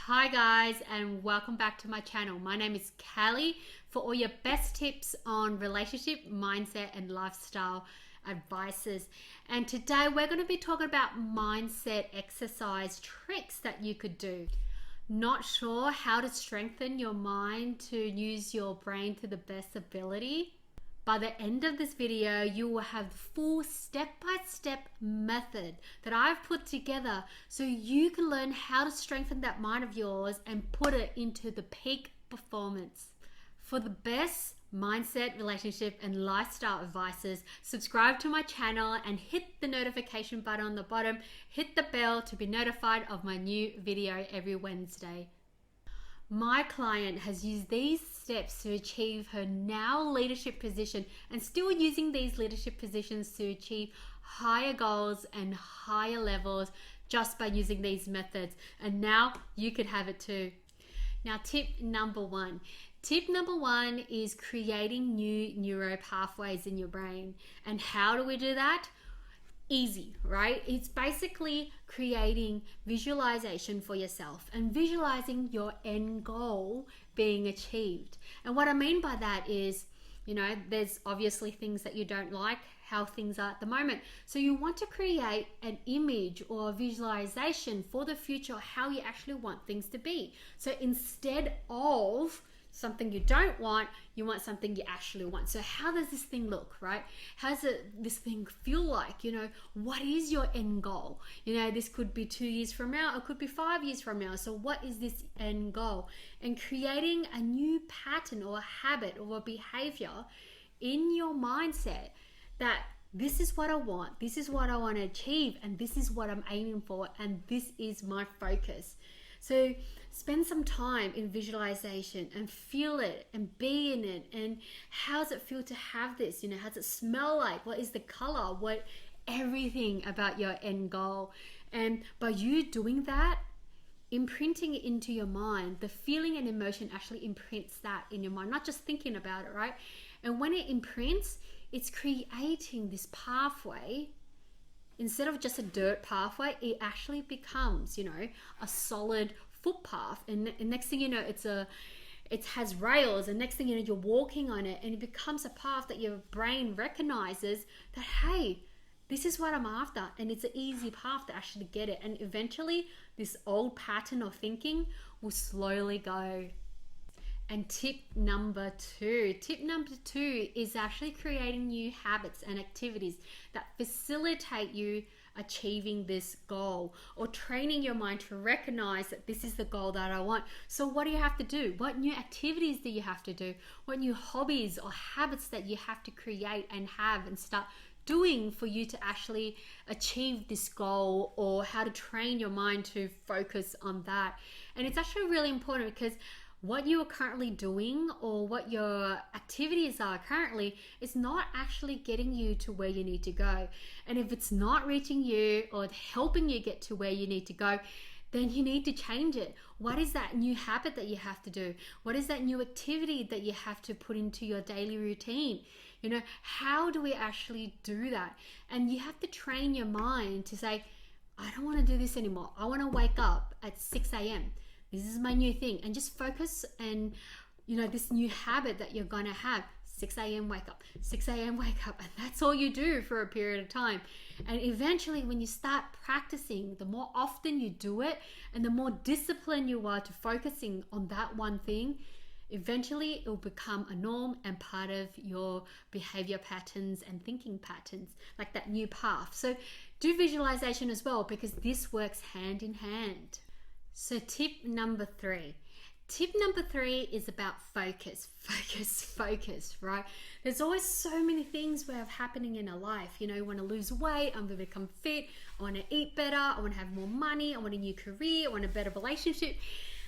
Hi guys, and welcome back to my channel. My name is Cally for all your best tips on relationship, mindset and lifestyle advices. And today we're going to be talking about mindset exercise tricks that you could do. Not sure how to strengthen your mind to use your brain to the best ability? By the end of this video, you will have the full step-by-step method that I've put together so you can learn how to strengthen that mind of yours and put it into the peak performance. For the best mindset, relationship, and lifestyle advices, subscribe to my channel and hit the notification button on the bottom. Hit the bell to be notified of my new video every Wednesday. My client has used these steps to achieve her now leadership position and still using these leadership positions to achieve higher goals and higher levels just by using these methods. And now you could have it too. Now, tip number one. Tip number one is creating new neuro pathways in your brain. And how do we do that? Easy, right? It's basically creating visualization for yourself and visualizing your end goal being achieved. And what I mean by that is, there's obviously things that you don't like how things are at the moment. So you want to create an image or a visualization for the future, how you actually want things to be. So instead of something you don't want, you want something you actually want. So how does this thing look, right? How does this thing feel like? What is your end goal? This could be 2 years from now, it could be 5 years from now. So what is this end goal? And creating a new pattern or a habit or a behavior in your mindset that this is what I want, this is what I want to achieve, and this is what I'm aiming for, and this is my focus. So spend some time in visualization and feel it and be in it. And how does it feel to have this? How does it smell like? What is the color? Everything about your end goal. And by you doing that, imprinting it into your mind, the feeling and emotion actually imprints that in your mind, not just thinking about it, right? And when it imprints, it's creating this pathway. Instead of just a dirt pathway, it actually becomes, a solid footpath. And next thing you know, it has rails. And next thing you know, you're walking on it, and it becomes a path that your brain recognizes that, hey, this is what I'm after. And it's an easy path to actually get it. And eventually, this old pattern of thinking will slowly go. And tip number two is actually creating new habits and activities that facilitate you achieving this goal, or training your mind to recognize that this is the goal that I want. So what do you have to do? What new activities do you have to do? What new hobbies or habits that you have to create and have and start doing for you to actually achieve this goal, or how to train your mind to focus on that? And it's actually really important, because what you are currently doing or what your activities are currently is not actually getting you to where you need to go. And if it's not reaching you or helping you get to where you need to go, then you need to change it. What is that new habit that you have to do? What is that new activity that you have to put into your daily routine? How do we actually do that? And you have to train your mind to say, I don't want to do this anymore. I want to wake up at 6 a.m. This is my new thing. And just focus and, this new habit that you're going to have. 6 a.m. wake up, 6 a.m. wake up. And that's all you do for a period of time. And eventually, when you start practicing, the more often you do it and the more disciplined you are to focusing on that one thing, eventually it will become a norm and part of your behavior patterns and thinking patterns, like that new path. So do visualization as well, because this works hand in hand. So tip number three. Tip number three is about focus, right? There's always so many things we have happening in our life. I want to lose weight, I want to become fit, I want to eat better, I want to have more money, I want a new career, I want a better relationship.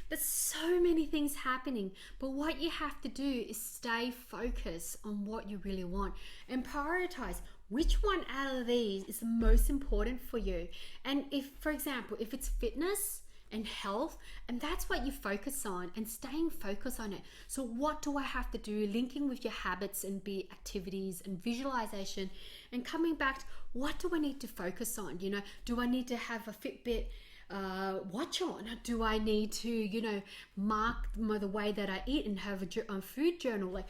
There's so many things happening, but what you have to do is stay focused on what you really want and prioritize which one out of these is the most important for you. And if, for example, if it's fitness and health, and that's what you focus on, and staying focused on it. So what do I have to do? Linking with your habits and be activities and visualization, and coming back to what do I need to focus on? Do I need to have a Fitbit watch on? Do I need to, mark the way that I eat and have a food journal? Like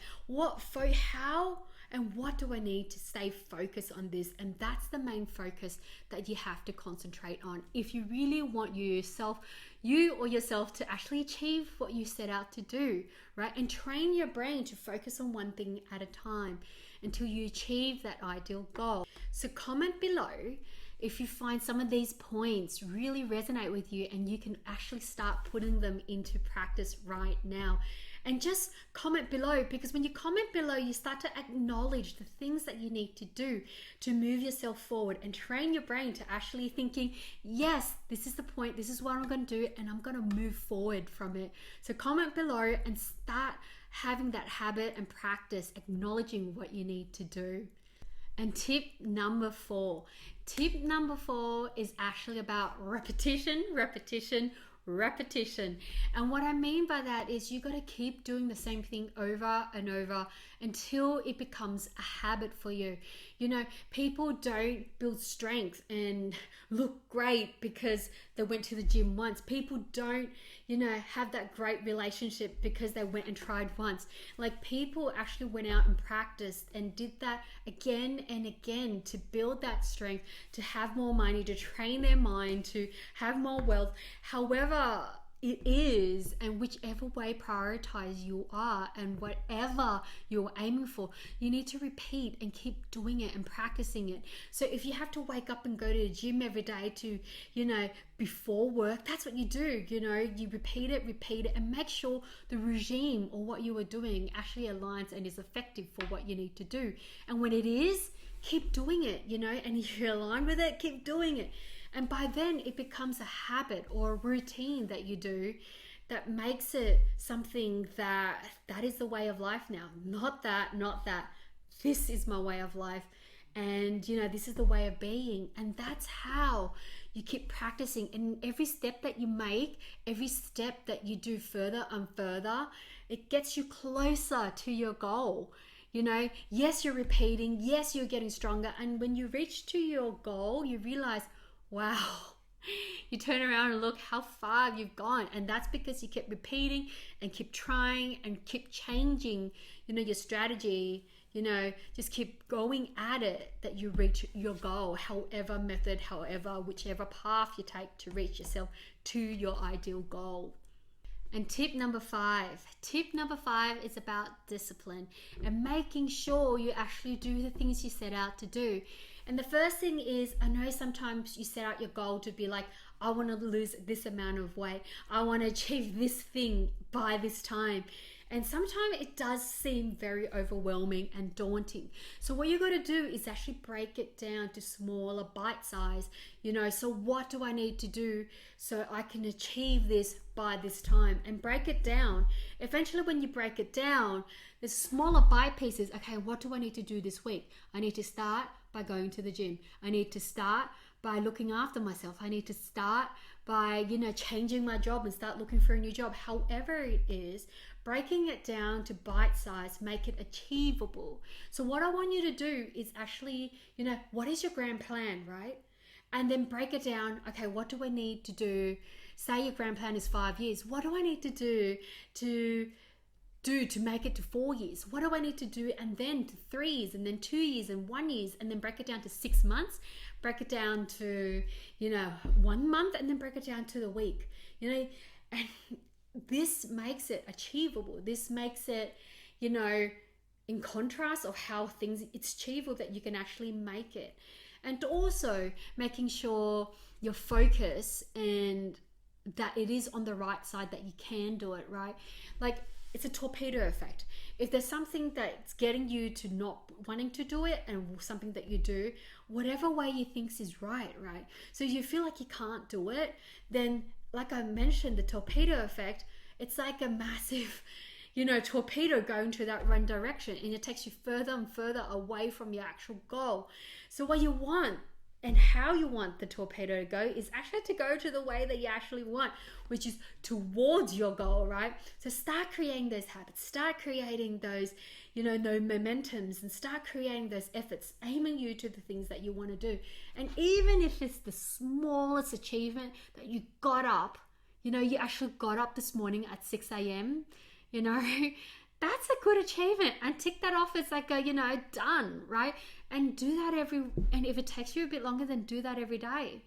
how and what do I need to stay focused on this? And that's the main focus that you have to concentrate on if you really want you or yourself to actually achieve what you set out to do, right? And train your brain to focus on one thing at a time until you achieve that ideal goal. So comment below if you find some of these points really resonate with you and you can actually start putting them into practice right now. And just comment below, because when you comment below, you start to acknowledge the things that you need to do to move yourself forward and train your brain to actually thinking, yes, this is the point, this is what I'm going to do, and I'm going to move forward from it. So comment below and start having that habit and practice acknowledging what you need to do. And tip number 4. Tip number 4 is actually about repetition. And what I mean by that is you got to keep doing the same thing over and over until it becomes a habit for you. People don't build strength and look great because they went to the gym once. People don't, have that great relationship because they went and tried once. Like, people actually went out and practiced and did that again and again to build that strength, to have more money, to train their mind, to have more wealth. However it is, and whichever way prioritize you are and whatever you're aiming for, you need to repeat and keep doing it and practicing it. So if you have to wake up and go to the gym every day to, before work, that's what you do. You repeat it and make sure the regime or what you are doing actually aligns and is effective for what you need to do. And when it is, keep doing it, and if you're aligned with it, keep doing it. And by then it becomes a habit or a routine that you do that makes it something that is the way of life now. Not that. This is my way of life. And, this is the way of being. And that's how you keep practicing. And every step that you make, every step that you do further and further, it gets you closer to your goal. Yes, you're repeating. Yes, you're getting stronger. And when you reach to your goal, you realize, wow, you turn around and look how far you've gone. And that's because you kept repeating and keep trying and keep changing, your strategy, just keep going at it that you reach your goal, however method, whichever path you take to reach yourself to your ideal goal. And tip number 5 is about discipline and making sure you actually do the things you set out to do. And the first thing is, I know sometimes you set out your goal to be like, I want to lose this amount of weight. I want to achieve this thing by this time. And sometimes it does seem very overwhelming and daunting. So what you got to do is actually break it down to smaller bite size. So what do I need to do so I can achieve this by this time? And break it down. Eventually, when you break it down, there's smaller bite pieces. Okay, what do I need to do this week? I need to start by going to the gym. I need to start by looking after myself. I need to start by, changing my job and start looking for a new job. However it is, breaking it down to bite size, make it achievable. So what I want you to do is actually, what is your grand plan, right? And then break it down. Okay, what do I need to do? Say your grand plan is 5 years. What do I need to do to make it to 4 years? What do I need to do? And then to 3 years, and then 2 years, and 1 year, and then break it down to 6 months, break it down to 1 month, and then break it down to the week. And this makes it achievable. This makes it in contrast of how it's achievable that you can actually make it. And also making sure your focus and that it is on the right side, that you can do it, right? Like, it's a torpedo effect. If there's something that's getting you to not wanting to do it and something that you do, whatever way you think is right? So you feel like you can't do it, then like I mentioned, the torpedo effect, it's like a massive, torpedo going to that one direction, and it takes you further and further away from your actual goal. So what you want and how you want the torpedo to go is actually to go to the way that you actually want, which is towards your goal, right? So start creating those habits, start creating those, no momentums, and start creating those efforts, aiming you to the things that you want to do. And even if it's the smallest achievement that you got up, you actually got up this morning at 6 a.m., that's a good achievement, and tick that off as like done, right? And do that and if it takes you a bit longer, then do that every day.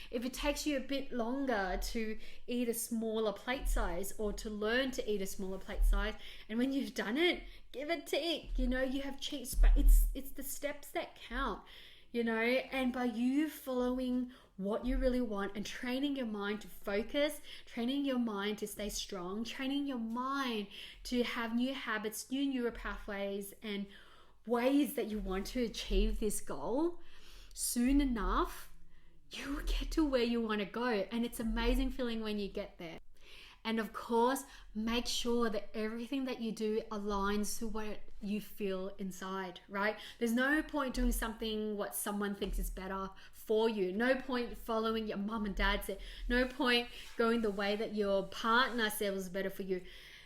If it takes you a bit longer to eat a smaller plate size, or to learn to eat a smaller plate size, and when you've done it, give it a tick. You have cheats, but it's the steps that count. And by you following what you really want and training your mind to focus, training your mind to stay strong, training your mind to have new habits, new neural pathways, and ways that you want to achieve this goal, soon enough, you will get to where you want to go. And it's an amazing feeling when you get there. And of course, make sure that everything that you do aligns to what you feel inside, right? There's no point doing something what someone thinks is better for you. No point following your mom and dad said. No point going the way that your partner said was better for you.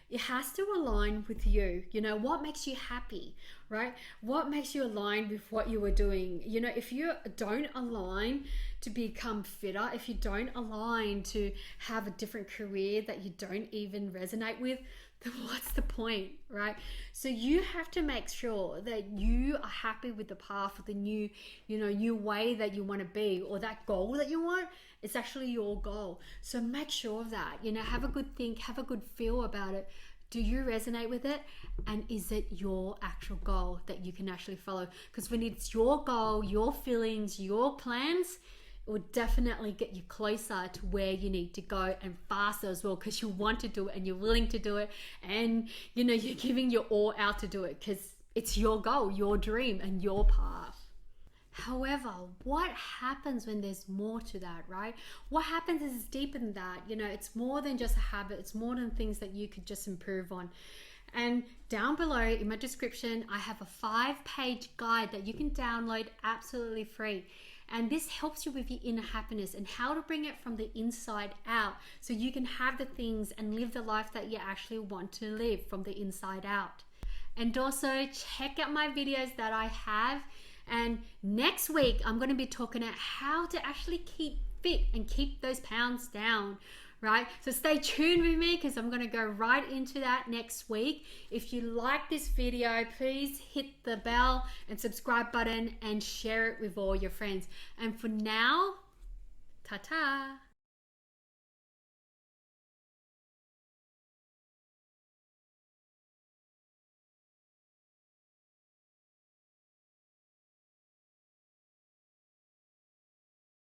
It has to align with you. What makes you happy, right? What makes you align with what you were doing? If you don't align to become fitter, if you don't align to have a different career that you don't even resonate with, then what's the point, right? So you have to make sure that you are happy with the path, with the new way that you want to be, or that goal that you want. It's actually your goal. So make sure of that. Have a good think, have a good feel about it. Do you resonate with it? And is it your actual goal that you can actually follow? Because when it's your goal, your feelings, your plans, it will definitely get you closer to where you need to go, and faster as well, because you want to do it and you're willing to do it, and you're giving your all out to do it because it's your goal, your dream, and your path. However, what happens when there's more to that, right? What happens is it's deeper than that. It's more than just a habit. It's more than things that you could just improve on. And down below in my description, I have a 5-page guide that you can download absolutely free. And this helps you with your inner happiness and how to bring it from the inside out, so you can have the things and live the life that you actually want to live from the inside out. And also check out my videos that I have. And next week, I'm going to be talking about how to actually keep fit and keep those pounds down, right? So stay tuned with me, because I'm going to go right into that next week. If you like this video, please hit the bell and subscribe button and share it with all your friends. And for now, ta-ta.